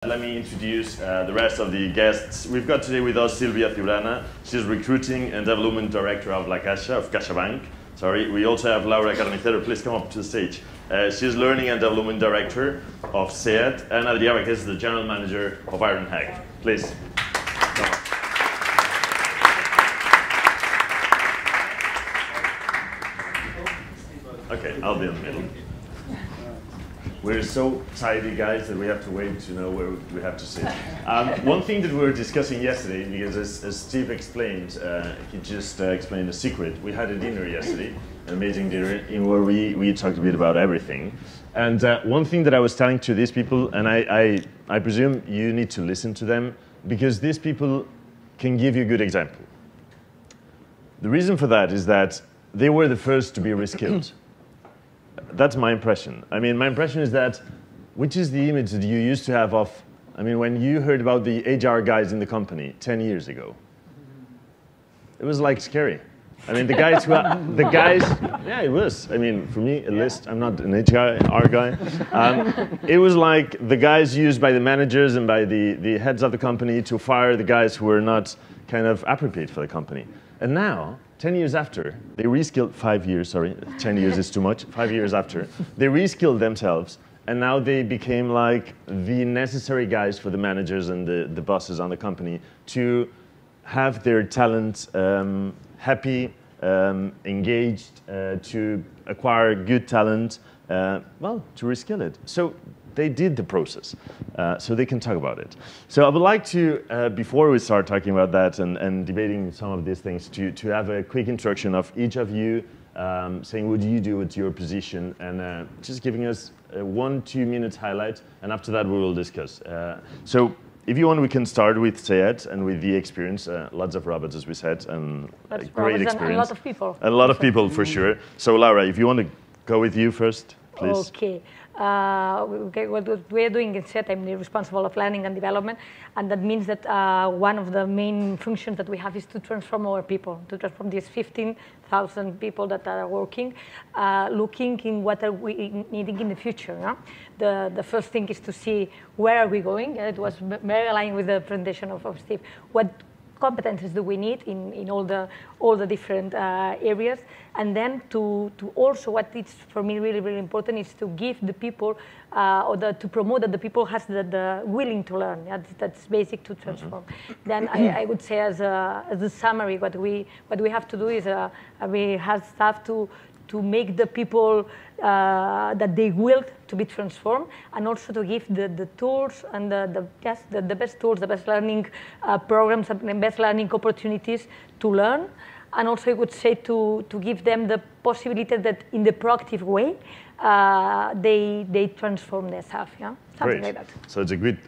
Let me introduce the rest of the guests. We've got today with us Silvia Ciurana. She's Recruiting and Development Director of La Caixa, of Caixabank. Sorry. We also have Laura Carnicero. Please come up to the stage. She's Learning and Development Director of SEAT. And Adrià Baqués is the General Manager of Ironhack. Please. Okay, I'll be in the middle. We're so tidy, guys, that we have to wait to know where we have to sit. One thing that we were discussing yesterday, because as Steve explained, he just explained a secret. We had a dinner yesterday, an amazing dinner, in where we talked a bit about everything. And one thing that I was telling to these people, and I presume you need to listen to them, because these people can give you a good example. The reason for that is that they were the first to be reskilled. That's my impression. I mean, my impression is that, which is the image that you used to have of, I mean, when you heard about the HR guys in the company 10 years ago, it was like scary. I mean, the guys who, yeah, it was. I mean, for me, at least, I'm not an HR guy. It was like the guys used by the managers and by the heads of the company to fire the guys who were not kind of appropriate for the company. And now, 10 years after, they reskilled, 5 years, sorry, 10 years is too much, 5 years after, they reskilled themselves, and now they became like the necessary guys for the managers and the bosses on the company to have their talent happy, engaged, to acquire good talent, well, to reskill it. So they did the process, so they can talk about it. So I would like to, before we start talking about that and debating some of these things, to have a quick introduction of each of you, saying what do you do with your position, and just giving us a 1-2 minute highlight, and after that we will discuss. So if you want, we can start with SEAT and with the experience. Lots of robots, as we said, and great experience. And a lot of people. A lot of people, for sure. So Laura, if you want to go with you first, please. Okay. What we're doing in SEAT, I'm responsible of learning and development, and that means that one of the main functions that we have is to transform our people, to transform these 15,000 people that are working, looking in what are we needing in the future. No? The first thing is to see where are we going. It was very aligned with the presentation of Steve. What competences do we need in all the different areas, and then to also what is for me really, really important is to give the people to promote that the people has the willing to learn. That's basic to transform. Then I would say as a summary, what we have to do is we have staff to make the people that they will to be transformed, and also to give the tools and the best tools, the best learning programs, and the best learning opportunities to learn. And also I would say to give them the possibility that in the proactive way, they transform themselves, yeah? Something like that. So it's a good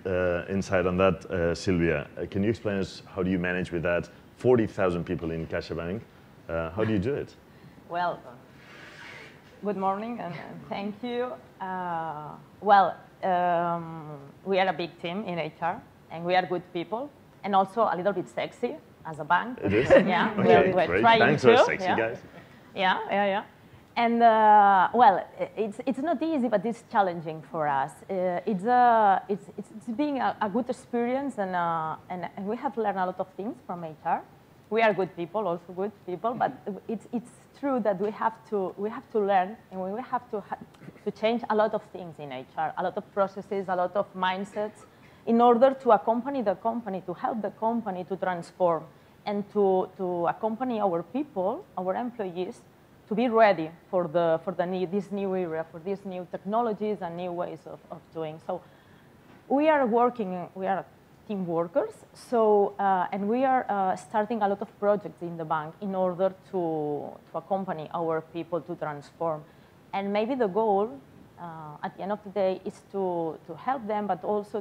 insight on that, Silvia. Can you explain us how do you manage with that 40,000 people in Caixabank? How do you do it? Well, good morning and thank you. We are a big team in HR, and we are good people, and also a little bit sexy as a bank. It is? Yeah, okay, we're great. trying Thanks to. for sexy, yeah. guys. Yeah. And well, it's not easy, but it's challenging for us. It's being a good experience, and we have learned a lot of things from HR. We are good people, also good people, but it's true that we have to learn, and we have to change a lot of things in HR, a lot of processes, a lot of mindsets, in order to accompany the company, to help the company to transform, and to accompany our people, our employees, to be ready for this new era, for these new technologies and new ways of doing. So we are team workers, so and we are starting a lot of projects in the bank in order to accompany our people to transform. And maybe the goal at the end of the day is to help them, but also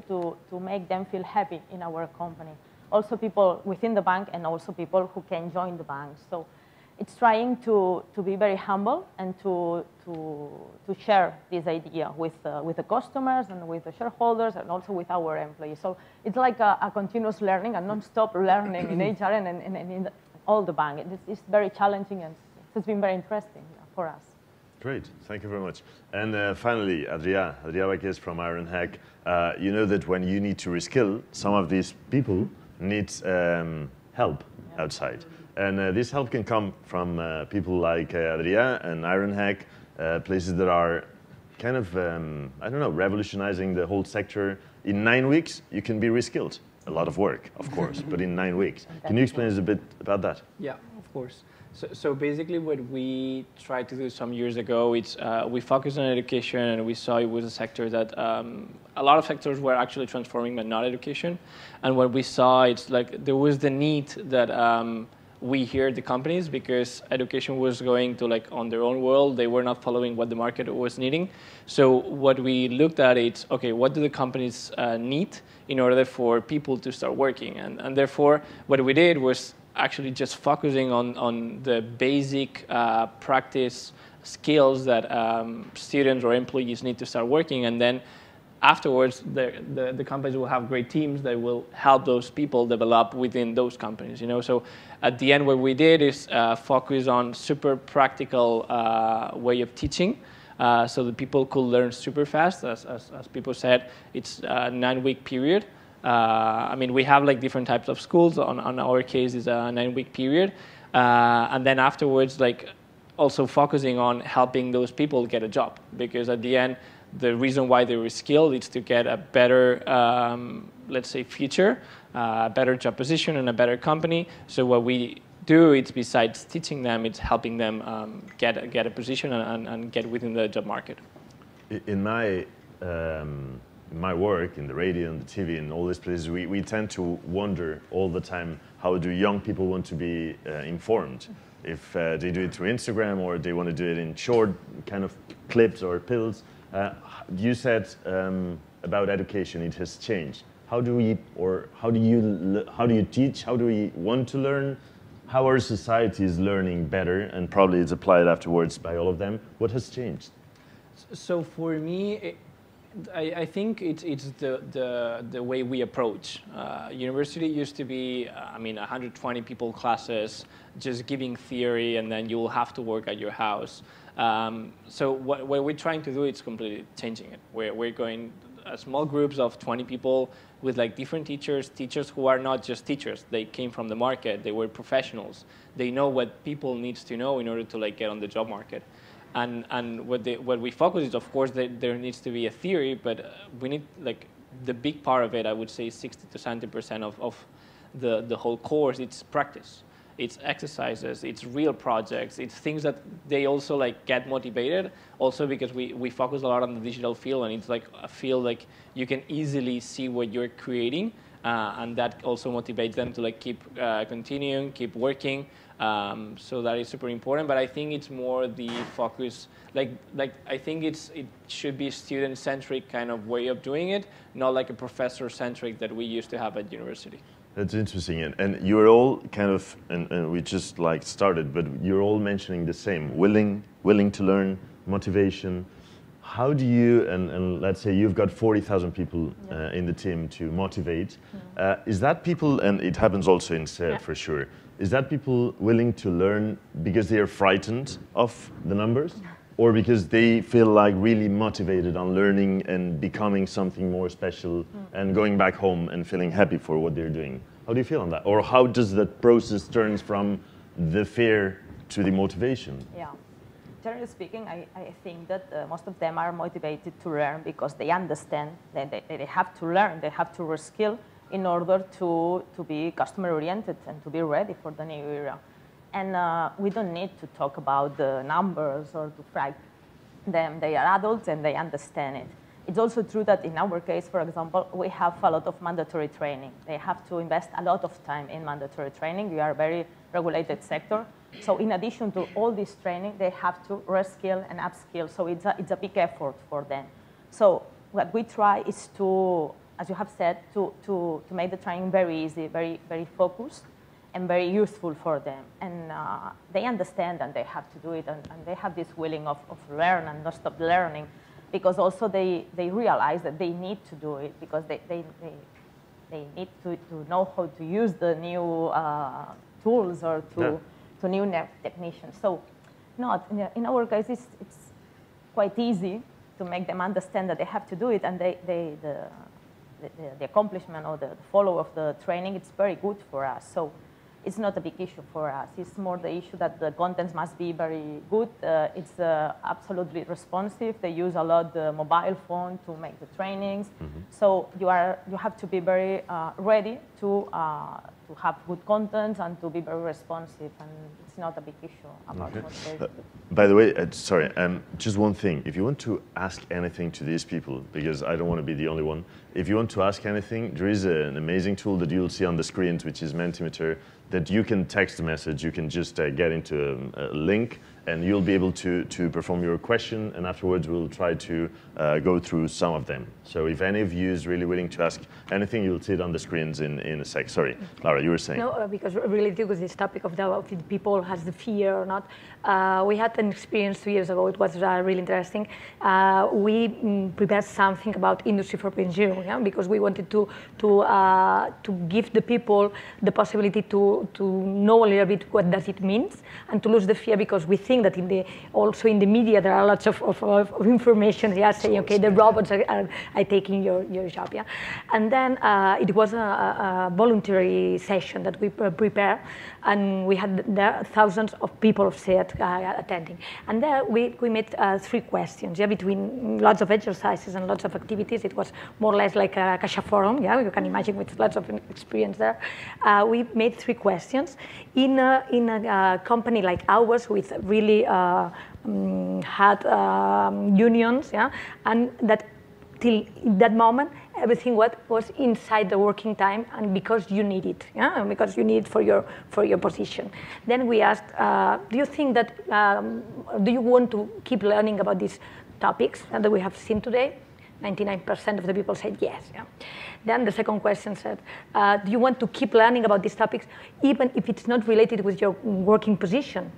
to make them feel happy in our company. Also people within the bank, and also people who can join the bank. So it's trying to be very humble and to share this idea with the customers and with the shareholders and also with our employees. So it's like a continuous learning and non-stop learning in HR and in all the bank. It's very challenging, and it's been very interesting for us. Great, thank you very much. And finally, Adria Vaquez from Ironhack. You know that when you need to reskill, some of these people need help outside. And this help can come from people like Adria and Ironhack, places that are kind of, I don't know, revolutionizing the whole sector. In 9 weeks, you can be reskilled. A lot of work, of course, but in 9 weeks. Can you explain us a bit about that? Yeah, of course. So basically what we tried to do some years ago, it's we focused on education, and we saw it was a sector that a lot of sectors were actually transforming, but not education. And what we saw, it's like there was the need that we hear the companies, because education was going to like on their own world. They were not following what the market was needing. So what we looked at is, okay, what do the companies need in order for people to start working? And therefore, what we did was actually just focusing on the basic practice skills that students or employees need to start working, and then afterwards the companies will have great teams that will help those people develop within those companies. You know, so at the end what we did is focus on super practical way of teaching, so that people could learn super fast. As people said, it's a 9-week period. I mean, we have like different types of schools. On our case, it's a 9-week period, and then afterwards, like also focusing on helping those people get a job, because at the end, the reason why they were skilled is to get a better, let's say, future, a better job position, and a better company. So what we do, it's besides teaching them, it's helping them get a position and get within the job market. In my work, in the radio and the TV and all these places, we tend to wonder all the time, how do young people want to be informed? If they do it through Instagram, or they want to do it in short kind of clips or pills. You said about education, it has changed. How do you teach? How do we want to learn? How our society is learning better, and probably it's applied afterwards by all of them. What has changed? So for me, I think it's the way we approach. University used to be, I mean, 120 people classes, just giving theory, and then you will have to work at your house. So what we're trying to do is completely changing it. We're going small groups of 20 people with like different teachers who are not just teachers. They came from the market. They were professionals. They know what people needs to know in order to like get on the job market. And what we focus is, of course, that there needs to be a theory, but we need, like, the big part of it, I would say 60 to 70% of the whole course, it's practice. It's exercises, it's real projects, it's things that they also like get motivated, also because we focus a lot on the digital field, and it's like a field like you can easily see what you're creating, and that also motivates them to like keep continuing, keep working. So that is super important, but I think it's more the focus, like I think it should be student-centric kind of way of doing it, not like a professor-centric that we used to have at university. That's interesting, and you're all kind of, and we just like started, but you're all mentioning the same, willing to learn, motivation. How do you, and let's say you've got 40,000 people in the team to motivate, is that people, and it happens also in SER for sure, is that people willing to learn because they are frightened of the numbers? Or because they feel like really motivated on learning and becoming something more special and going back home and feeling happy for what they're doing? How do you feel on that? Or how does that process turn from the fear to the motivation? Yeah. Generally speaking, I think that most of them are motivated to learn because they understand that they have to learn, they have to reskill in order to be customer-oriented and to be ready for the new era. And we don't need to talk about the numbers or to frighten them. They are adults and they understand it. It's also true that in our case, for example, we have a lot of mandatory training. They have to invest a lot of time in mandatory training. We are a very regulated sector. So in addition to all this training, they have to reskill and upskill. So it's a big effort for them. So what we try is to, as you have said, to make the training very easy, very focused, and very useful for them. And they understand and they have to do it, and they have this willing of learn and not stop learning, because also they realize that they need to do it, because they need to know how to use the new tools or to new technicians. So in our case, quite easy to make them understand that they have to do it, and the accomplishment or the follow of the training, it's very good for us. So it's not a big issue for us. It's more the issue that the contents must be very good. It's absolutely responsive. They use a lot the mobile phone to make the trainings. So you have to be very ready to have good content and to be very responsive. And it's not a big issue about motivation. By the way, sorry, just one thing. If you want to ask anything to these people, because I don't want to be the only one, if you want to ask anything, there is an amazing tool that you'll see on the screens, which is MantaMeter, that you can text a message. You can just get into a link, and you'll be able to perform your question, and afterwards we'll try to go through some of them. So if any of you is really willing to ask anything, you'll see it on the screens in a sec. Sorry, Laura, you were saying. No, because related to this topic of if people has the fear or not, we had an experience 2 years ago. It was really interesting. We prepared something about Industry 4.0, yeah? Because we wanted to give the people the possibility to know a little bit what does it means and to lose the fear, because we think that also in the media there are lots of information. They are saying, okay, the robots are taking your job, yeah. And then it was a voluntary session that we prepared, and we had there thousands of people of SEAT attending. And there we made 3 questions, yeah, between lots of exercises and lots of activities. It was more or less like a Caixa forum, yeah, you can imagine, with lots of experience there. We made 3 questions in a company like ours with really had unions, yeah, and that till that moment everything was inside the working time, and because you need it, yeah, because you need it for your position. Then we asked, do you think that do you want to keep learning about these topics that we have seen today? 99% of the people said yes. Yeah. Then the second question said, do you want to keep learning about these topics even if it's not related with your working position?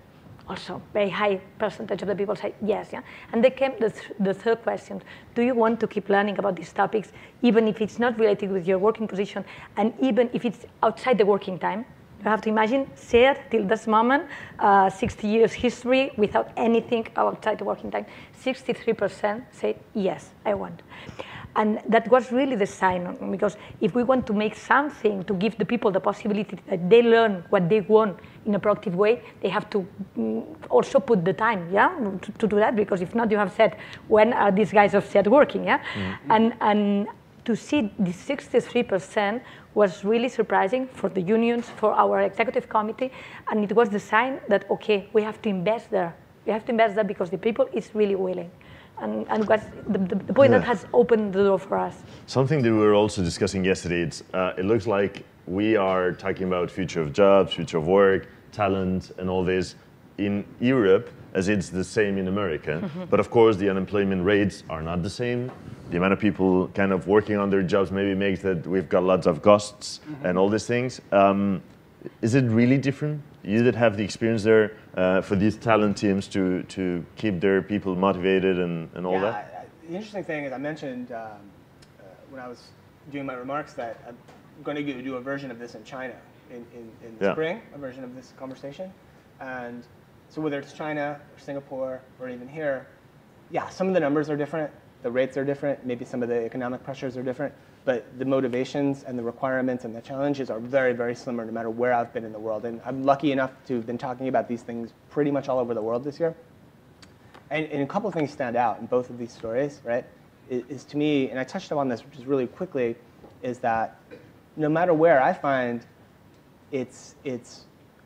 Also, very high percentage of the people said yes. Yeah. And then came the third question, do you want to keep learning about these topics even if it's not related with your working position and even if it's outside the working time? You have to imagine, SEAT till this moment, 60 years history without anything outside the working time. 63% say, yes, I want. And that was really the sign, because if we want to make something to give the people the possibility that they learn what they want in a proactive way, they have to also put the time, yeah, to do that, because if not, you have said, when are these guys of SEAT working, yeah? And to see the 63% was really surprising for the unions, for our executive committee, and it was the sign that, okay, we have to invest there. We have to invest there because the people is really willing. And was the point that has opened the door for us. Something that we were also discussing yesterday, it looks like we are talking about future of jobs, future of work, talent, and all this in Europe, as it's the same in America. But of course, the unemployment rates are not the same. The amount of people kind of working on their jobs maybe makes that we've got lots of ghosts and all these things. Is it really different? You that have the experience there for these talent teams to keep their people motivated and all that? The interesting thing is I mentioned when I was doing my remarks that I'm going to do a version of this in China in the spring, a version of this conversation. And so whether it's China or Singapore or even here, yeah, some of the numbers are different, the rates are different, maybe some of the economic pressures are different, but the motivations and the requirements and the challenges are very, very similar no matter where I've been in the world. And I'm lucky enough to have been talking about these things pretty much all over the world this year. And a couple of things stand out in both of these stories, right? Is to me, and I touched on this just really quickly, is that no matter where, I find it's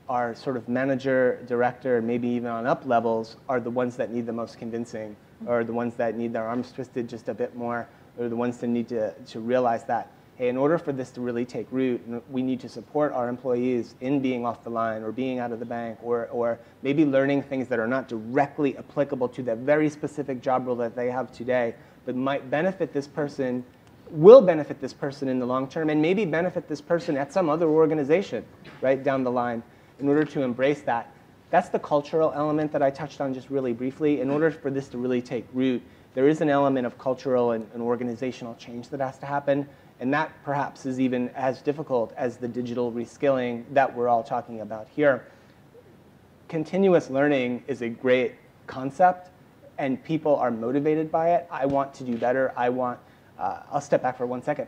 our sort of manager, director, maybe even on up levels are the ones that need the most convincing, or the ones that need their arms twisted just a bit more, or the ones that need to realize that, hey, in order for this to really take root, we need to support our employees in being off the line or being out of the bank, or maybe learning things that are not directly applicable to that very specific job role that they have today, but might benefit this person, will benefit this person in the long term, and maybe benefit this person at some other organization right down the line. In order to embrace that, that's the cultural element that I touched on just really briefly. In order for this to really take root, there is an element of cultural and organizational change that has to happen, and that perhaps is even as difficult as the digital reskilling that we're all talking about here. Continuous learning is a great concept, and people are motivated by it, I want to do better, I'll step back for 1 second.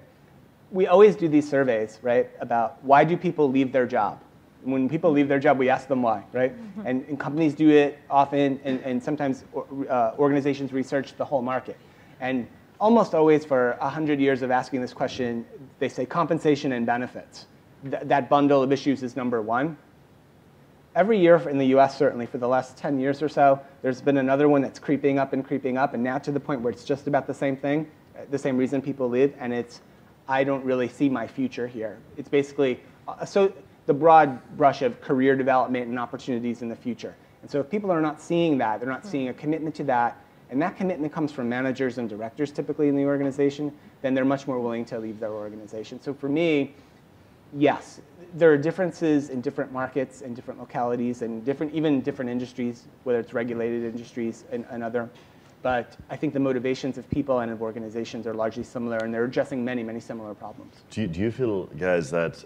We always do these surveys, right, about why do people leave their job? When people leave their job, we ask them why, right? And companies do it often, and sometimes organizations research the whole market. And almost always for 100 years of asking this question, they say compensation and benefits. That bundle of issues is number one. Every year in the US, certainly for the last 10 years or so, there's been another one that's creeping up, and now to the point where it's just about the same thing, the same reason people leave, and it's, I don't really see my future here. It's basically, so the broad brush of career development and opportunities in the future. And so if people are not seeing that, they're not seeing a commitment to that, and that commitment comes from managers and directors typically in the organization, then they're much more willing to leave their organization. So for me, yes, there are differences in different markets and different localities and even different industries, whether it's regulated industries and other. But I think the motivations of people and of organizations are largely similar, and they're addressing many, many similar problems. Do you feel, guys, that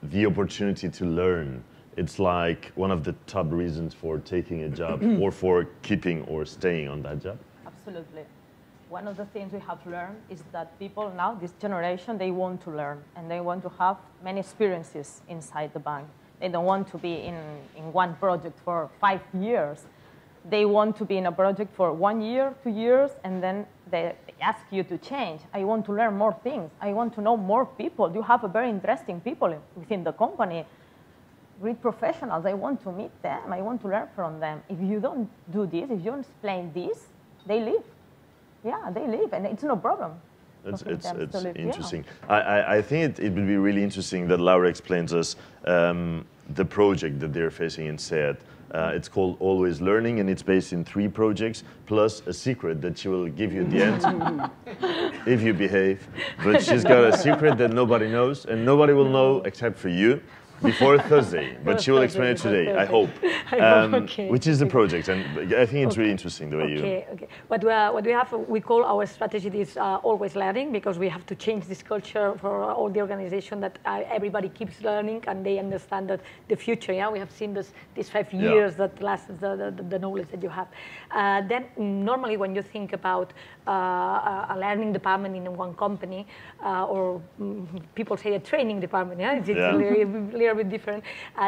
the opportunity to learn, it's like one of the top reasons for taking a job or for keeping or staying on that job? Absolutely. One of the things we have learned is that people now, this generation, they want to learn, and they want to have many experiences inside the bank. They don't want to be in one project for 5 years. They want to be in a project for 1 year, 2 years, and then they ask you to change. I want to learn more things. I want to know more people. You have a very interesting people within the company. Great professionals. I want to meet them. I want to learn from them. If you don't do this, if you don't explain this, they leave. Yeah, they leave, and it's no problem. It's interesting. Yeah. I think it would be really interesting that Laura explains us the project that they're facing in SEAT. It's called Always Learning, and it's based in 3 projects, plus a secret that she will give you at the end, if you behave. But she's got a secret that nobody knows, and nobody will know except for you, before Thursday. But she will explain it today, I hope. Okay. Which is the project, and I think it's really interesting the way you... Okay. What we have, we call our strategy is always learning, because we have to change this culture for all the organization that everybody keeps learning and they understand that the future. Yeah, we have seen these 5 years that lasts the knowledge that you have. Then normally when you think about a learning department in one company, or people say a training department, yeah, it's a little bit different.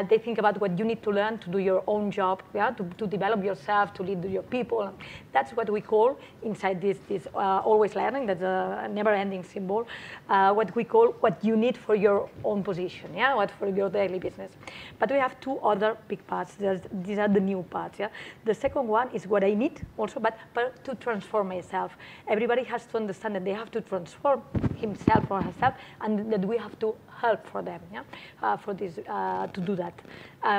They think about what you need to learn to do your own job, yeah, to develop yourself, to lead your people. That's what we call inside this always learning. That's a never-ending symbol. What we call what you need for your own position, yeah, what for your daily business. But we have 2 other big parts. These are the new parts. Yeah, the second one is what I need also, but to transform myself. Everybody has to understand that they have to transform himself or herself, and that we have to help for them, yeah, for this to do that.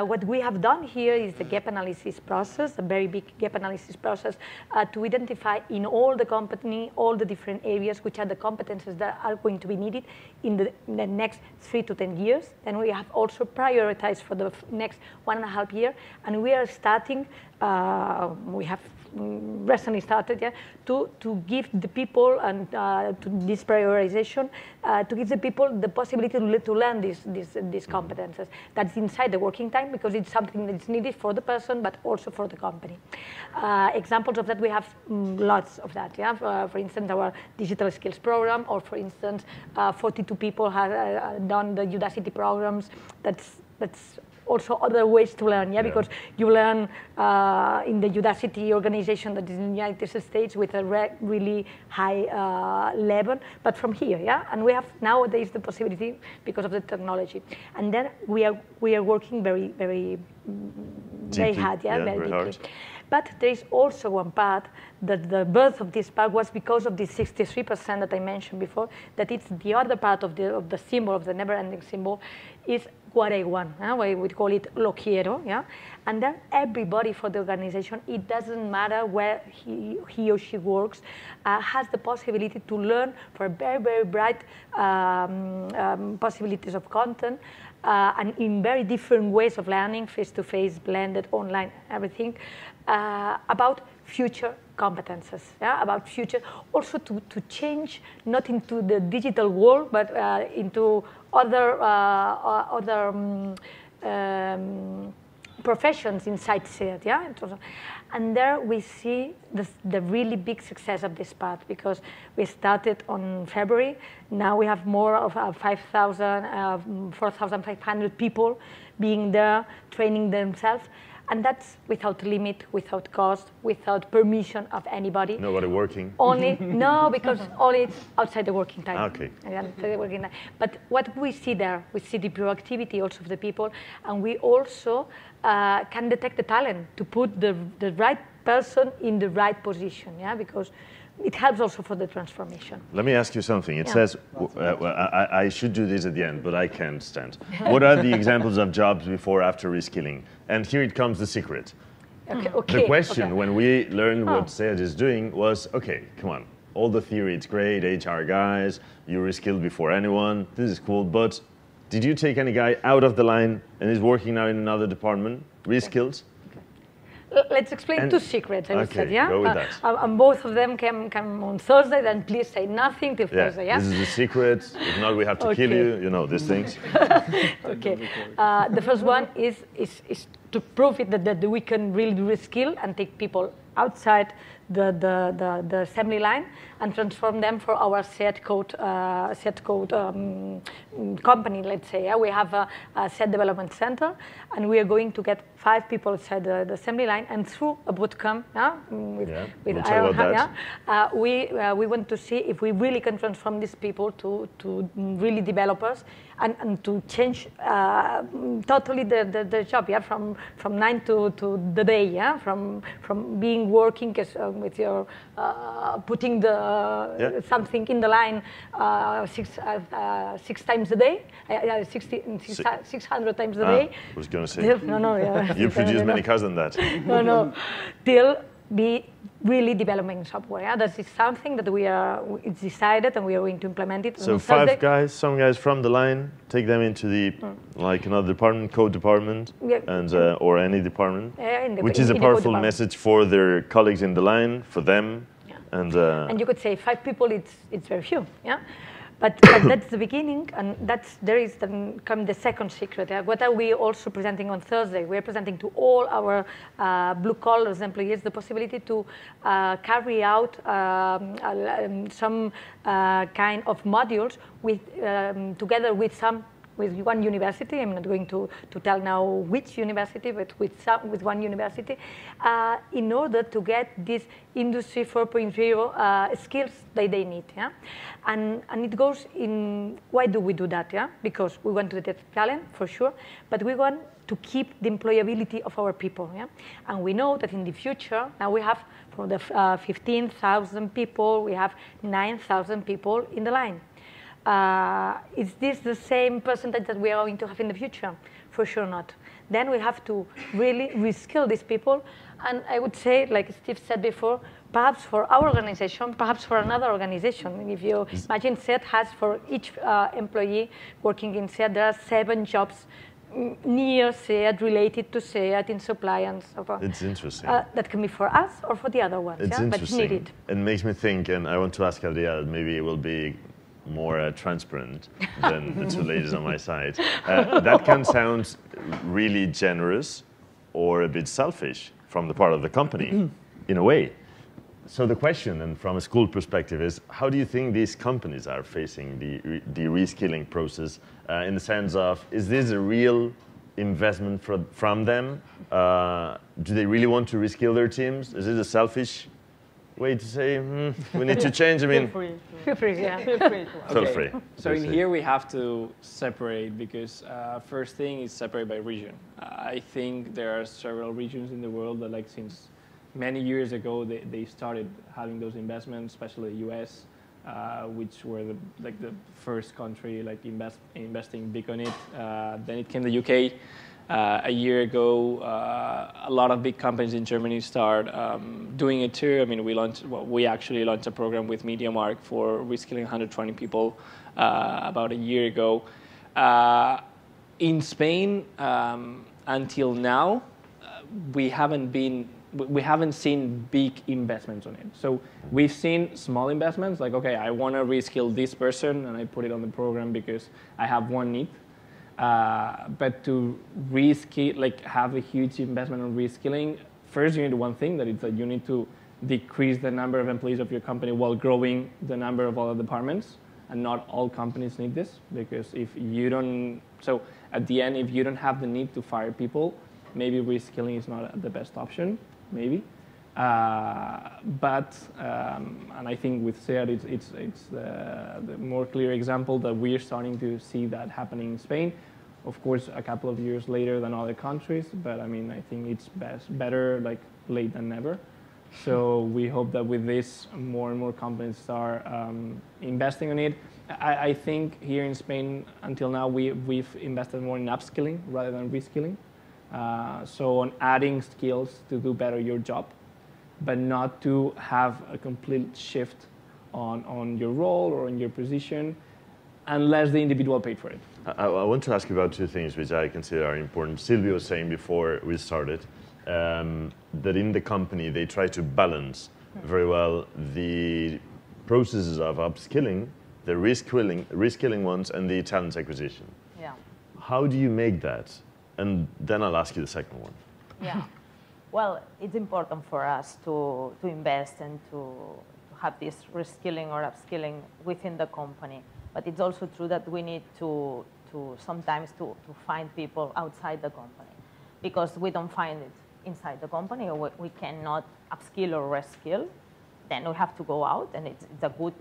What we have done here is the gap analysis process, a very big gap analysis process, to identify in all the company, all the different areas, which are the competences that are going to be needed in the next 3 to 10 years. And we have also prioritized for the next 1.5 years, and we are starting, we have recently started, yeah, to give the people and to this prioritization, to give the people the possibility to learn these competences. That's inside the working time, because it's something that's needed for the person, but also for the company. Examples of that, we have lots of that. Yeah, for instance, our digital skills program, or for instance, 42 people have done the Udacity programs. That's also other ways to learn, yeah, because you learn in the Udacity organization that is in the United States with a really high level, but from here, yeah, and we have nowadays the possibility because of the technology, and then we are working very hard, yeah, very deeply. But there is also one part that the birth of this part was because of the 63% that I mentioned before, that it's the other part of the symbol, of the never-ending symbol, is what I want. We would call it lo quiero, yeah? And then everybody for the organization, it doesn't matter where he or she works, has the possibility to learn for very bright possibilities of content, and in very different ways of learning, face-to-face, blended, online, everything, about future competences, yeah? About future, also to change, not into the digital world, but into other professions inside SEAT, yeah? And there we see the really big success of this path, because we started on February. Now we have more of 4,500 people being there, training themselves. And that's without limit, without cost, without permission of anybody. Nobody working? Only, no, because only outside the working time. Okay. Outside the working time. But what we see there, we see the proactivity also of the people, and we also can detect the talent to put the right person in the right position, yeah, because it helps also for the transformation. Let me ask you something. It says, I should do this at the end, but I can't stand. What are the examples of jobs before, after reskilling? And here it comes the secret. The question when we learned what SEAD is doing was, okay, come on, all the theory, it's great, HR guys, you reskilled before anyone, this is cool, but did you take any guy out of the line and is working now in another department, reskilled? Let's explain two secrets, I would say, yeah? Go with that. And both of them come on Thursday, then please say nothing till Thursday, yeah? This is a secret. If not, we have to kill you, you know, these things. Okay. The first one is to prove it that we can really reskill and take people outside the assembly line and transform them for our SEAD code company, let's say. Yeah? We have a SEAD development center, and we are going to get 5 people outside the assembly line, and through a bootcamp with Ironhack, we want to see if we really can transform these people to really developers and to change totally the job, yeah, from 9 to the day, yeah, from being working with your putting something in the line 6 times a day, 600 times a day. I was going to say. No, yeah. You produce many cars than that. No. Till be really developing software. Yeah? That is something that it's decided, and we are going to implement it. So 5 guys, some guys from the line, take them into the like another department, code department, and or any department, which is a powerful message for their colleagues in the line, for them, and you could say 5 people. It's very few, yeah. But that's the beginning, and there is then come the second secret. What are we also presenting on Thursday? We are presenting to all our blue-collar employees the possibility to carry out some kind of modules together with one university. I'm not going to tell now which university, but with one university, in order to get this Industry 4.0 skills that they need. Yeah? And it goes in, why do we do that? Yeah? Because we want to detect talent, for sure, but we want to keep the employability of our people. Yeah? And we know that in the future, now we have, for the 15,000 people, we have 9,000 people in the line. Is this the same percentage that we are going to have in the future? For sure not. Then we have to really reskill these people. And I would say, like Steve said before, perhaps for our organization, perhaps for another organization. If you imagine SEAD has, for each employee working in SEAD, there are 7 jobs near SEAD, related to SEAD, in supply and so on. It's interesting. That can be for us or for the other ones. It's interesting. But needed. It makes me think, and I want to ask Adrià, maybe it will be more transparent than the 2 ladies on my side. That can sound really generous or a bit selfish from the part of the company, in a way. So the question, and from a school perspective, is how do you think these companies are facing the reskilling process in the sense of, is this a real investment from them? Do they really want to reskill their teams? Is it a selfish way to say, we need to change? I mean, feel free, yeah. Feel free. So in here we have to separate, because first thing is separate by region. I think there are several regions in the world that, like, since many years ago, they started having those investments, especially the US, which were the first country investing big on it. Then it came the UK. A year ago, a lot of big companies in Germany start doing it too. I mean, we actually launched a program with MediaMarkt for reskilling 120 people about a year ago. In Spain, until now, we haven't seen big investments on it. So we've seen small investments, like, okay, I want to reskill this person, and I put it on the program because I have one need. But to reskill, like, have a huge investment on reskilling, first you need one thing, that is that you need to decrease the number of employees of your company while growing the number of other departments. And not all companies need this, because if you don't, so at the end, if you don't have the need to fire people, maybe reskilling is not the best option, maybe. But and I think with SEAT, it's the more clear example that we are starting to see that happening in Spain. Of course, a couple of years later than other countries, but I mean, I think it's better like late than never. So we hope that with this, more and more companies start investing on it. I think here in Spain, until now, we've invested more in upskilling rather than reskilling. So on adding skills to do better your job, but not to have a complete shift on your role or on your position, unless the individual paid for it. I want to ask you about two things which I consider are important. Silvio was saying before we started that in the company they try to balance very well the processes of upskilling, the reskilling ones, and the talent acquisition. Yeah. How do you make that? And then I'll ask you the second one. Yeah. Well, it's important for us to invest and to have this reskilling or upskilling within the company. But it's also true that we need to sometimes to find people outside the company, because we don't find it inside the company, or we cannot upskill or reskill. Then we have to go out, and it's a good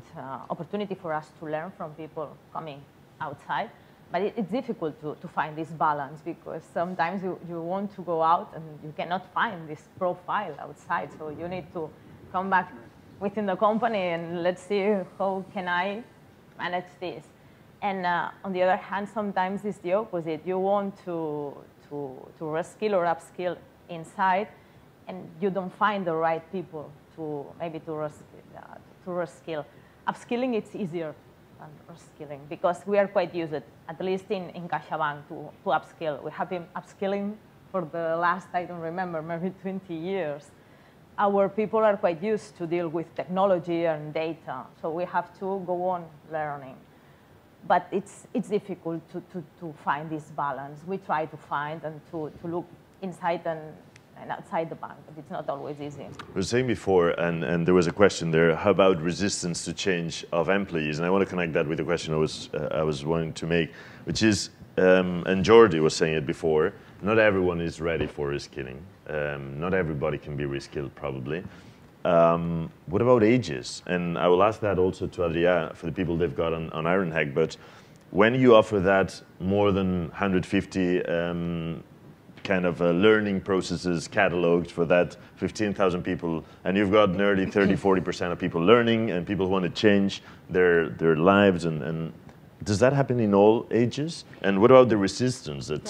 opportunity for us to learn from people coming outside. But it's difficult to find this balance, because sometimes you want to go out and you cannot find this profile outside. So you need to come back within the company and let's see how can I manage this. And on the other hand, sometimes it's the opposite. You want to reskill or upskill inside, and you don't find the right people to reskill. Upskilling, it's easier than reskilling, because we are quite used, at least in Caixabank, to upskill. We have been upskilling for the last, I don't remember, maybe 20 years. Our people are quite used to deal with technology and data, so we have to go on learning. But it's difficult to find this balance. We try to find and to look inside and outside the bank, but it's not always easy. I was saying before, and there was a question there, how about resistance to change of employees? And I want to connect that with the question I was wanting to make, which is, and Jordi was saying it before, not everyone is ready for reskilling. Not everybody can be reskilled, probably. What about ages? And I will ask that also to Adrià for the people they've got on Ironhack, but when you offer that more than 150 kind of learning processes cataloged for that 15,000 people, and you've got nearly 30–40% of people learning and people who want to change their lives, and does that happen in all ages? And what about the resistance that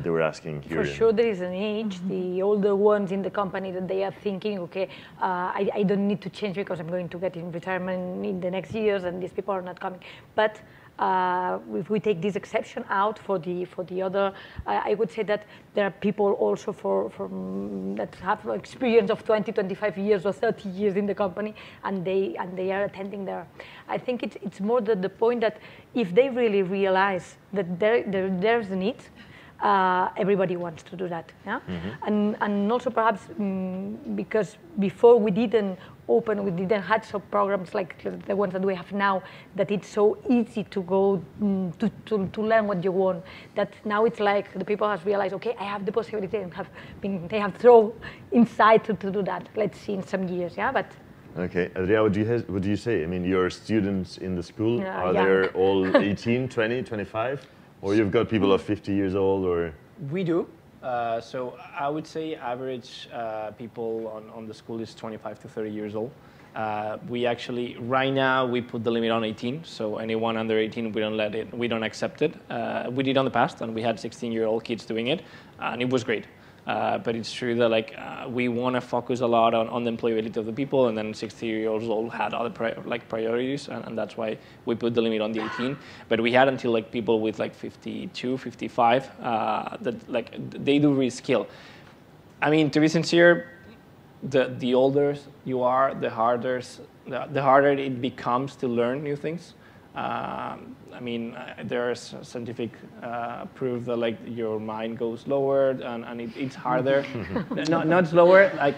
they were asking here? For sure there is an age, the older ones in the company, that they are thinking, okay, I don't need to change because I'm going to get in retirement in the next years and these people are not coming. But if we take this exception out for the other, I would say that there are people also that have experience of 20, 25 years or 30 years in the company, and they are attending there. I think it's more the point that if they really realize that there's a need, everybody wants to do that, yeah? Mm-hmm. And also perhaps because before we didn't have some programs like the ones that we have now, that it's so easy to go to learn what you want, that now it's like the people have realized, okay, I have the possibility and they have thrown inside to do that. Let's see in some years, yeah, but. Okay, Adrià, what do you say? I mean, your students in the school, are they all 18, 20, 25? Or you've got people of 50 years old, or? We do. So I would say average people on the school is 25 to 30 years old. We actually, right now, we put the limit on 18. So anyone under 18, we don't accept it. We did in the past, and we had 16-year-old kids doing it, and it was great. But it's true that we want to focus a lot on the employability of the people, and then 60 years old had other priorities, and that's why we put the limit on the 18. But we had until people with 52, 55 that they do reskill. I mean, to be sincere, the older you are, the harder it becomes to learn new things. I mean, there's scientific proof that like your mind goes slower and it's harder. not slower, like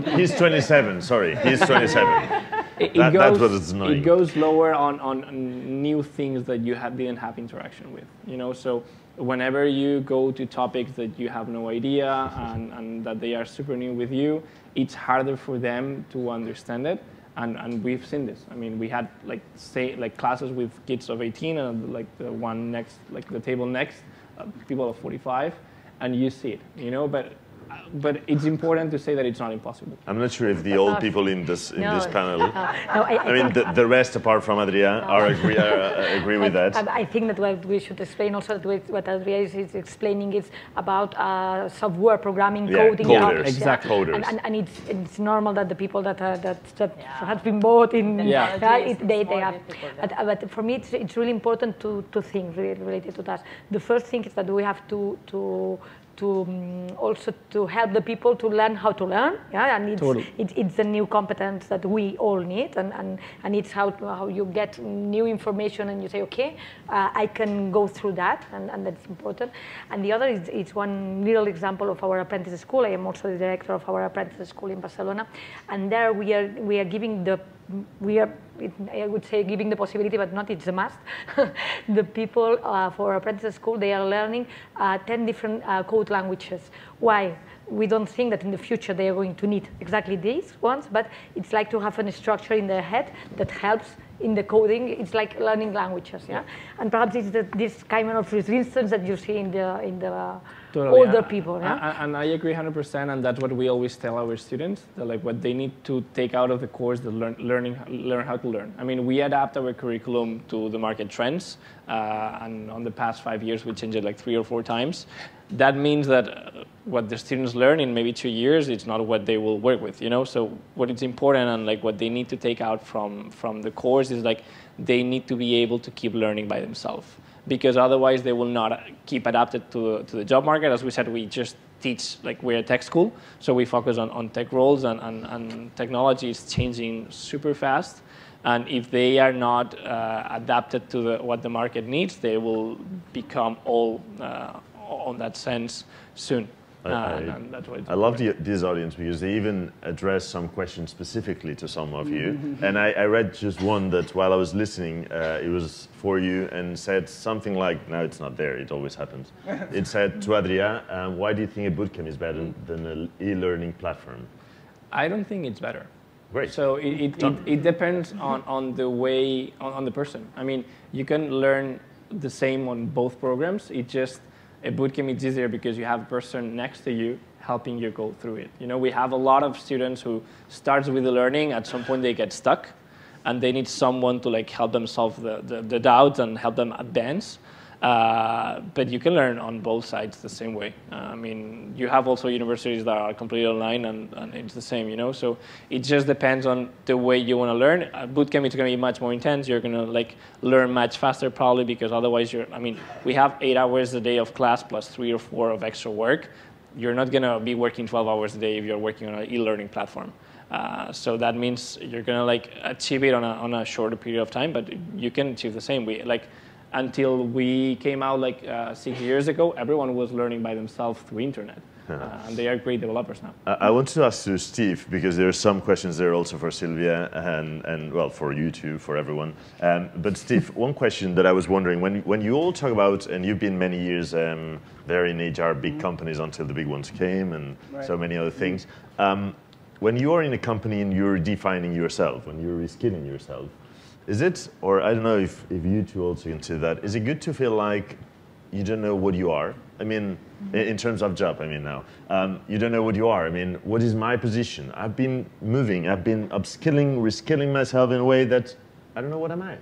He's 27. Sorry, he's 27. That's what it's annoying. It goes lower on new things that you didn't have interaction with. You know, so whenever you go to topics that you have no idea and that they are super new with you, it's harder for them to understand it. And we've seen this. I mean, we had like classes with kids of 18 and like the one next, like the table next, people of 45, and you see it, you know. But it's important to say that it's not impossible. I'm not sure if the old people in this panel, I mean, the rest apart from Adria agree with that. I think that what we should explain also, what Adria is explaining is about software programming, coding. Coders, exactly. Coders. And it's normal that the people that have been bought in, they have. But for me, it's really important to think related to that. The first thing is that we have to also to help the people to learn how to learn, and it's a new competence that we all need, and it's how you get new information and you say, okay, I can go through that, and that's important. And the other is one little example of our apprentice school. I am also the director of our apprentice school in Barcelona, and there we are giving I would say giving the possibility, but not it's a must. The people for apprentice school, they are learning 10 different code languages. Why? We don't think that in the future they are going to need exactly these ones, but it's like to have a structure in their head that helps in the coding. It's like learning languages, and perhaps it's this kind of resistance that you see in the older people. And I agree 100%, and that's what we always tell our students, that like what they need to take out of the course, the learn how to learn. I mean, we adapt our curriculum to the market trends, and on the past 5 years we changed it like 3 or 4 times. That means that what the students learn in maybe 2 years, it's not what they will work with, you know? So what is important and like what they need to take out from the course is like they need to be able to keep learning by themselves, because otherwise they will not keep adapted to the job market. As we said, we just teach, like we're a tech school, so we focus on tech roles, and technology is changing super fast. And if they are not adapted to what the market needs, they will become all on that sense soon. And that's why I love this audience because they even address some questions specifically to some of you. And I read just one that while I was listening, it was for you and said something like, no, it's not there, it always happens. It said to Adria, why do you think a bootcamp is better than an e-learning platform? I don't think it's better. Great. So it depends on the way, on the person. I mean, you can learn the same on both programs. It just, a bootcamp is easier because you have a person next to you helping you go through it. You know, we have a lot of students who starts with the learning, at some point they get stuck, and they need someone to like help them solve the doubts and help them advance. But you can learn on both sides the same way. I mean, you have also universities that are completely online, and it's the same, you know? So it just depends on the way you want to learn. Bootcamp is going to be much more intense. You're going to like learn much faster probably, because otherwise I mean, we have 8 hours a day of class plus 3 or 4 of extra work. You're not going to be working 12 hours a day if you're working on an e-learning platform. So that means you're going to like achieve it on a shorter period of time, but you can achieve the same way. Like, until we came out like 6 years ago, everyone was learning by themselves through internet. And they are great developers now. I wanted to ask you, Steve, because there are some questions there also for Sylvia and well, for you too, for everyone. But Steve, one question that I was wondering, when you all talk about, and you've been many years there in HR, big companies until the big ones came, and so many other things. When you are in a company and you're defining yourself, when you're reskilling yourself, is it, or I don't know if you two also consider that, is it good to feel like you don't know what you are? I mean, in terms of job, I mean now. You don't know what you are. I mean, what is my position? I've been moving, I've been upskilling, reskilling myself in a way that I don't know what am I.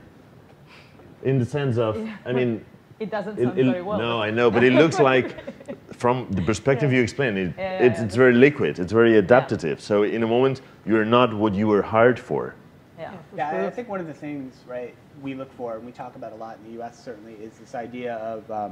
In the sense of, I mean... It doesn't sound very well. No, I know, but it looks like, from the perspective you explained, it's very liquid, it's very adaptive. So in a moment, you're not what you were hired for. Yeah, I think one of the things, right, we look for, and we talk about a lot in the US certainly, is this idea of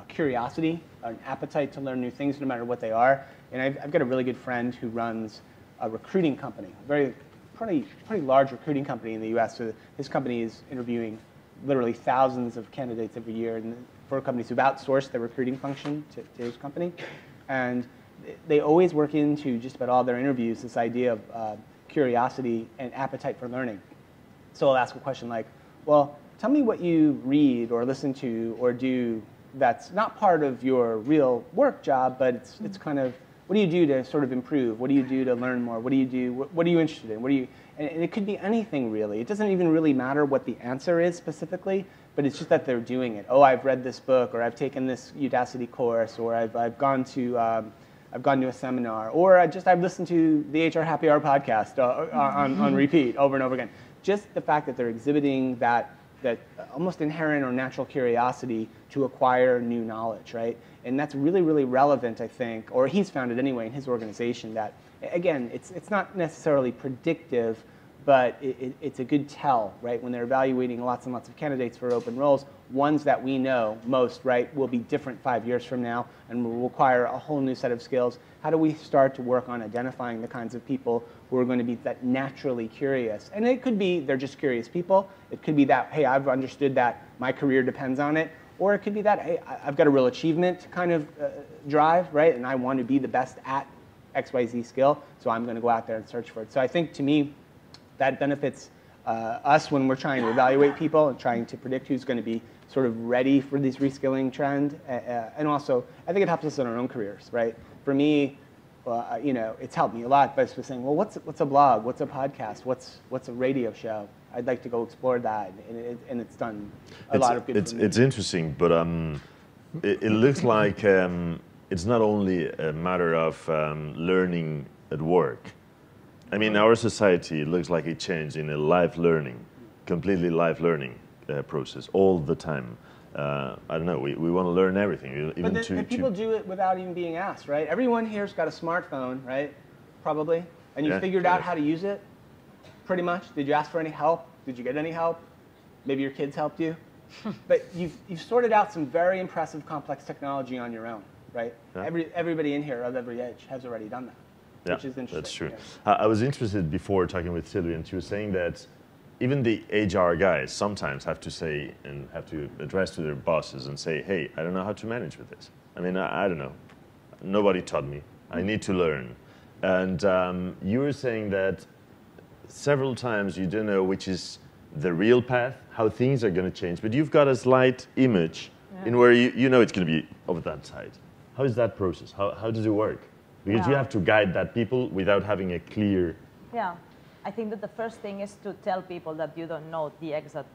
curiosity, an appetite to learn new things no matter what they are. And I've got a really good friend who runs a recruiting company, a pretty large recruiting company in the US. So his company is interviewing literally thousands of candidates every year, and for companies who've outsourced their recruiting function to his company. And they always work into just about all their interviews this idea of curiosity and appetite for learning. So I'll ask a question like, well, tell me what you read or listen to or do that's not part of your real work job, but it's kind of, what do you do to sort of improve? What do you do to learn more? What do you do? What are you interested in? What do you? And it could be anything really. It doesn't even really matter what the answer is specifically, but it's just that they're doing it. Oh, I've read this book, or I've taken this Udacity course, or I've gone to a seminar, or I've listened to the HR Happy Hour podcast on repeat over and over again. Just the fact that they're exhibiting that almost inherent or natural curiosity to acquire new knowledge, right? And that's really, really relevant, I think, or he's found it anyway in his organization, that, again, it's not necessarily predictive, but it's a good tell, right? When they're evaluating lots and lots of candidates for open roles, ones that we know most, right, will be different 5 years from now and will require a whole new set of skills. How do we start to work on identifying the kinds of people who are going to be that naturally curious? And it could be they're just curious people. It could be that, hey, I've understood that my career depends on it. Or it could be that, hey, I've got a real achievement kind of drive, right? And I want to be the best at XYZ skill, so I'm going to go out there and search for it. So I think, to me, that benefits us when we're trying to evaluate people and trying to predict who's going to be sort of ready for this reskilling trend. And also, I think it helps us in our own careers, right? For me, you know, it's helped me a lot by saying, well, what's a blog? What's a podcast? What's a radio show? I'd like to go explore that, and it's done a lot of good for me. It's interesting, but it looks like it's not only a matter of learning at work. I mean, our society looks like it changed in a live learning, completely live learning process all the time. I don't know, we want to learn everything. Even but people do it without even being asked, right? Everyone here's got a smartphone, right? Probably. And you figured out how to use it, pretty much. Did you ask for any help? Did you get any help? Maybe your kids helped you. But you've sorted out some very impressive, complex technology on your own, right? Yeah. Everybody in here of every age has already done that. Yeah, which is interesting. That's true. Yeah. I was interested before talking with Sylvie, and she was saying that even the HR guys sometimes have to say and have to address to their bosses and say, hey, I don't know how to manage with this. I mean, I don't know. Nobody taught me. I need to learn. And you were saying that several times you don't know which is the real path, how things are going to change, but you've got a slight image in where you know it's going to be over that side. How is that process? How does it work? Because you have to guide that people without having a clear... Yeah, I think that the first thing is to tell people that you don't know the exact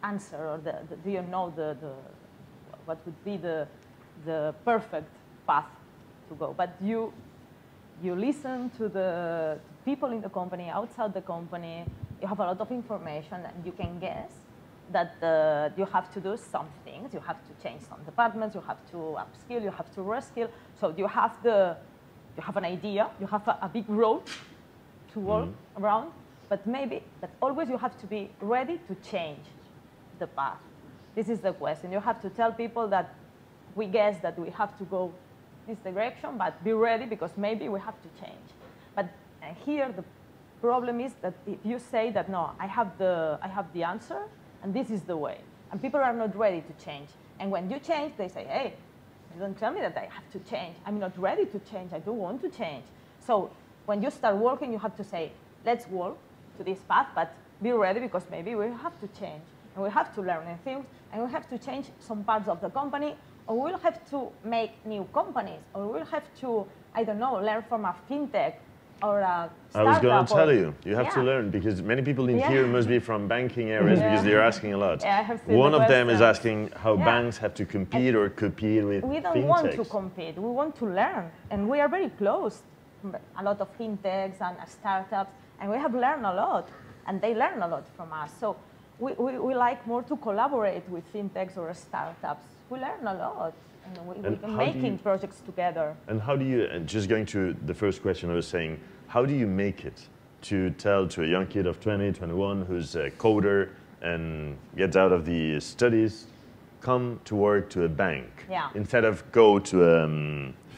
answer, or do you know what would be the perfect path to go. But you listen to the people in the company, outside the company, you have a lot of information, and you can guess that you have to do some things. You have to change some departments, you have to upskill, you have to reskill. So you have an idea, you have a big road to walk around, but always you have to be ready to change the path. This is the question. You have to tell people that we guess that we have to go this direction, but be ready because maybe we have to change. But here the problem is that if you say that, no, I have the answer, and this is the way, and people are not ready to change. And when you change, they say, hey, you don't tell me that I have to change. I'm not ready to change. I don't want to change. So when you start working, you have to say, let's walk to this path, but be ready because maybe we have to change. And we have to learn new things, and we have to change some parts of the company, or we'll have to make new companies, or we'll have to, I don't know, learn from a fintech or a startup. I was going to tell you, you have to learn, because many people in here must be from banking areas because they're asking a lot. Yeah, I have seen One of them is asking how banks have to compete or compete with We don't want to compete, we want to learn, and we are very close. A lot of fintechs and startups, and we have learned a lot, and they learn a lot from us. So we like more to collaborate with fintechs or startups. We learn a lot, and we're making projects together. And how do you, and just going to the first question I was saying, how do you make it to tell to a young kid of 20, 21 who's a coder and gets out of the studies, come to work to a bank instead of go to a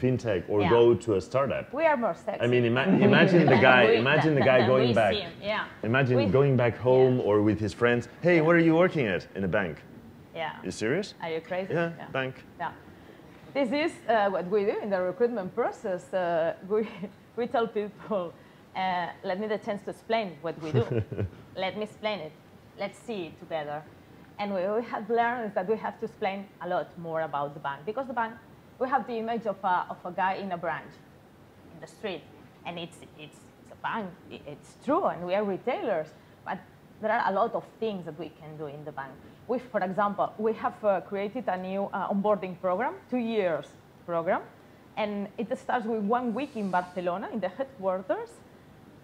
fintech or go to a startup. We are more sexy. I mean, imagine the guy going back. Yeah. Imagine going back home or with his friends. Hey, what are you working at? In a bank. Yeah. You serious? Are you crazy? Yeah, bank. Yeah. This is what we do in the recruitment process. We tell people, let me the chance to explain what we do. Let me explain it. Let's see it together. And what we have learned is that we have to explain a lot more about the bank. Because the bank, we have the image of a guy in a branch, in the street. And it's a bank. It's true, and we are retailers. But there are a lot of things that we can do in the bank. For example, we have created a new onboarding program, 2 years program. And it starts with 1 week in Barcelona, in the headquarters,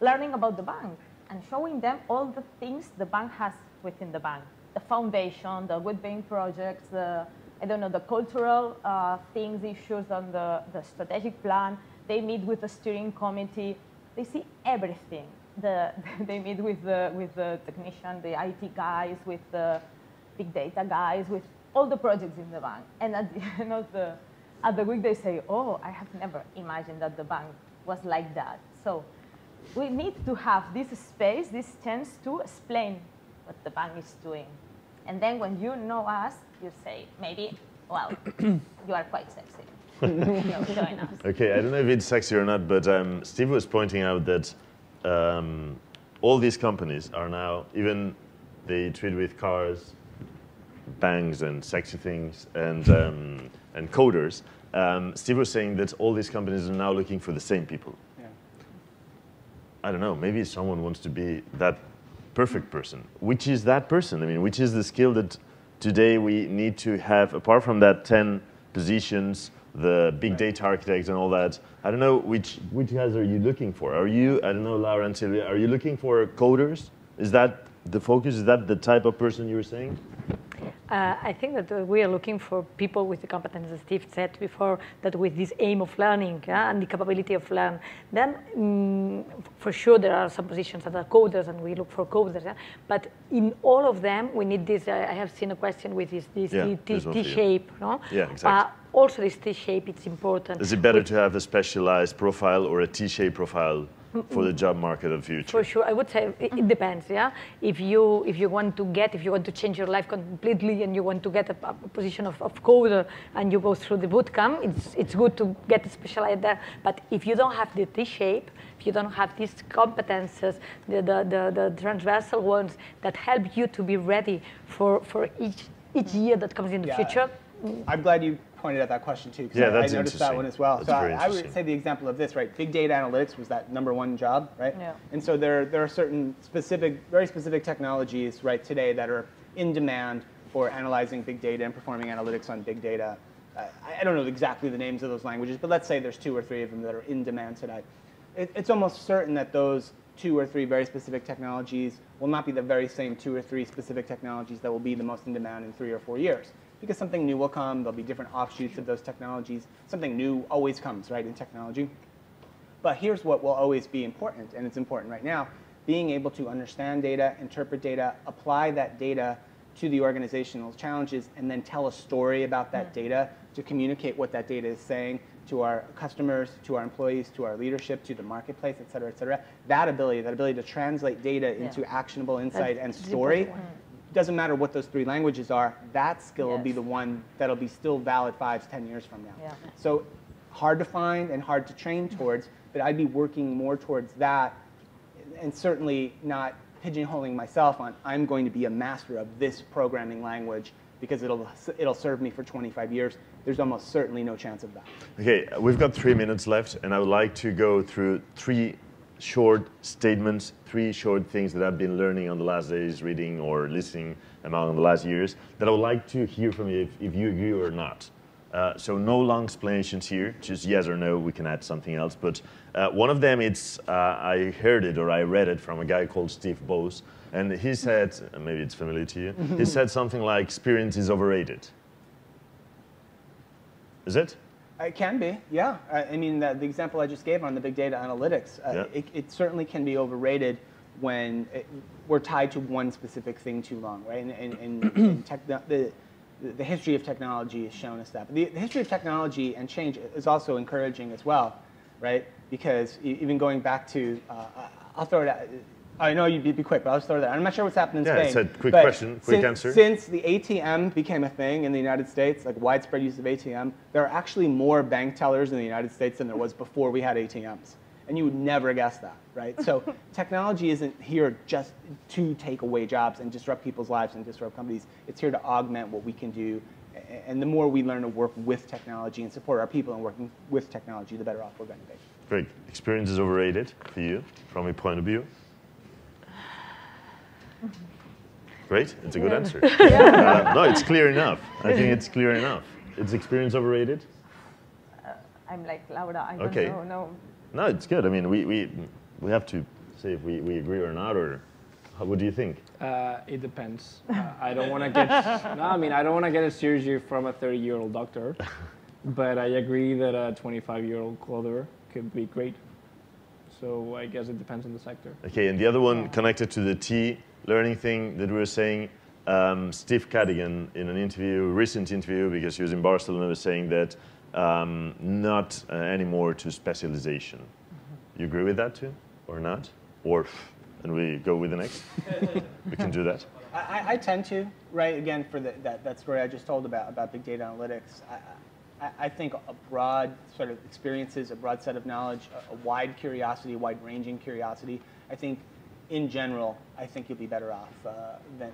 learning about the bank and showing them all the things the bank has within the bank. The foundation, the well-being projects, the cultural things, issues on the strategic plan. They meet with the steering committee. They see everything. They meet with the technician, the IT guys, with the big data guys, with all the projects in the bank. And at the end of the week, they say, oh, I have never imagined that the bank was like that. So we need to have this space, this chance to explain what the bank is doing. And then when you know us, you say, maybe, well, you are quite sexy. Join us. Okay, I don't know if it's sexy or not, but Steve was pointing out that all these companies are now, even they treat with cars, banks and sexy things and coders. Steve was saying that all these companies are now looking for the same people. Yeah. I don't know, maybe someone wants to be that perfect person. Which is that person? I mean, which is the skill that today we need to have, apart from that 10 positions, the big data architects and all that? I don't know, which guys are you looking for? Are you, I don't know, Laura and Sylvia, are you looking for coders? Is that the focus? Is that the type of person you were saying? I think that we are looking for people with the competence, as Steve said before, that with this aim of learning and the capability of learn. Then, for sure, there are some positions that are coders, and we look for coders. But in all of them, we need this. I have seen a question with this T-shape. No? Yeah, exactly. Also, this T-shape, it's important. Is it better to have a specialized profile or a T-shaped profile for the job market of the future? For sure, I would say it depends. Yeah, if you want to change your life completely, and you want to get a position of coder, and you go through the bootcamp, it's good to get specialized there. But if you don't have the T-shape, if you don't have these competences, the transversal ones that help you to be ready for each year that comes in the future. I'm glad you pointed out that question too, because I noticed that one as well. That's so I would say the example of this, right? Big data analytics was that #1 job, right? Yeah. And so there are certain very specific technologies, right, today that are in demand for analyzing big data and performing analytics on big data. I don't know exactly the names of those languages, but let's say there's 2 or 3 of them that are in demand today. It's almost certain that those 2 or 3 very specific technologies will not be the very same 2 or 3 specific technologies that will be the most in demand in 3 or 4 years. Because something new will come, there'll be different offshoots of those technologies. Something new always comes, right, in technology. But here's what will always be important, and it's important right now: being able to understand data, interpret data, apply that data to the organizational challenges, and then tell a story about that data to communicate what that data is saying to our customers, to our employees, to our leadership, to the marketplace, et cetera, et cetera. That ability to translate data into actionable insight and story. Doesn't matter what those 3 languages are, that skill will be the one that'll be still valid 5 to 10 years from now. Yeah. So hard to find and hard to train towards, but I'd be working more towards that, and certainly not pigeonholing myself on, I'm going to be a master of this programming language because it'll serve me for 25 years. There's almost certainly no chance of that. Okay, we've got 3 minutes left, and I would like to go through 3 short statements, 3 short things that I've been learning on the last days, reading or listening among the last years, that I would like to hear from you if you agree or not. So no long explanations here, just yes or no, we can add something else. But one of them, it's, I heard it or I read it from a guy called Steve Boese, and he said, maybe it's familiar to you, he said something like, experience is overrated. Is it? It can be, yeah. I mean, the example I just gave on the big data analytics, it certainly can be overrated when we're tied to one specific thing too long, right? And the history of technology has shown us that. But the history of technology and change is also encouraging as well, right? Because even going back to, I'll throw it out. I know you'd be quick, but I'll just throw that. I'm not sure what's happening in Spain. Yeah, it's a quick question, quick answer. Since the ATM became a thing in the United States, like widespread use of ATM, there are actually more bank tellers in the United States than there was before we had ATMs. And you would never guess that, right? So technology isn't here just to take away jobs and disrupt people's lives and disrupt companies. It's here to augment what we can do. And the more we learn to work with technology and support our people and working with technology, the better off we're going to be. Great. Experience is overrated for you, from your point of view? Great, it's a good answer. No, it's clear enough. I think it's clear enough. Is experience overrated? I'm like Laura, I don't know. No. No, it's good. I mean, we have to say if we agree or not, or what do you think? It depends. I don't want to get I don't want to get a surgery from a 30-year-old doctor, but I agree that a 25-year-old coder could be great. So I guess it depends on the sector. Okay, and the other one connected to the T learning thing that we were saying, Steve Cadigan in an interview, recent interview, because he was in Barcelona, was saying that not anymore to specialization. You agree with that too, or not? Or, and we go with the next? We can do that. I tend to, right, again, for that story I just told about big data analytics, I think a broad sort of experiences, a broad set of knowledge, a wide curiosity, a wide-ranging curiosity, I think in general, I think you'll be better off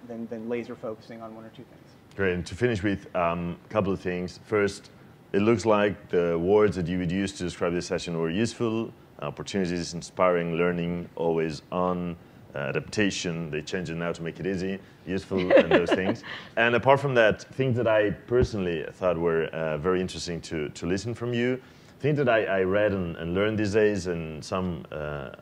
than laser focusing on one or two things. Great, and to finish with a couple of things. First, it looks like the words that you would use to describe this session were useful, opportunities, inspiring, learning, always on, adaptation, they changed it now to make it easy, useful, and those things. And apart from that, things that I personally thought were very interesting to listen from you, things that I read and learned these days, and some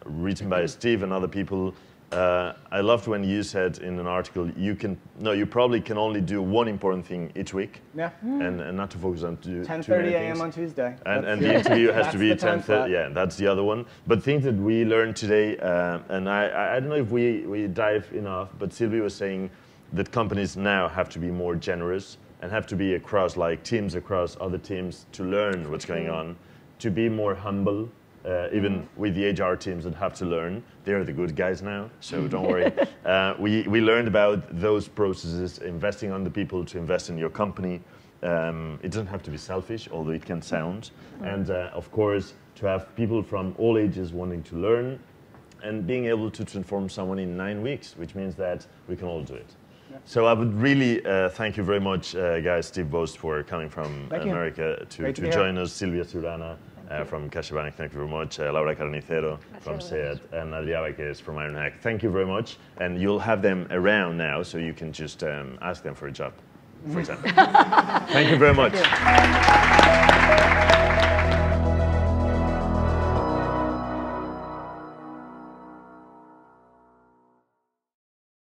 written by Steve and other people. I loved when you said in an article, you probably can only do one important thing each week. Yeah. And not to focus on 10:30 a.m. on Tuesday. And the interview has to be 10:30. Yeah, that's the other one. But things that we learned today, and I don't know if we dive enough, but Sylvie was saying that companies now have to be more generous and have to be across, like teams across other teams, to learn what's going on, to be more humble. Even with the HR teams that have to learn, they're the good guys now, so don't worry. We learned about those processes, investing on the people to invest in your company. It doesn't have to be selfish, although it can sound. And of course, to have people from all ages wanting to learn and being able to transform someone in 9 weeks, which means that we can all do it. So I would really thank you very much, guys, Steve Boese, for coming from America to join us, Silvia Surana, from Caixabank, thank you very much. Laura Carnicero from SEAT, and Adrià Vaquers from Ironhack. Thank you very much. And you'll have them around now, so you can just ask them for a job, for example. Thank you very much.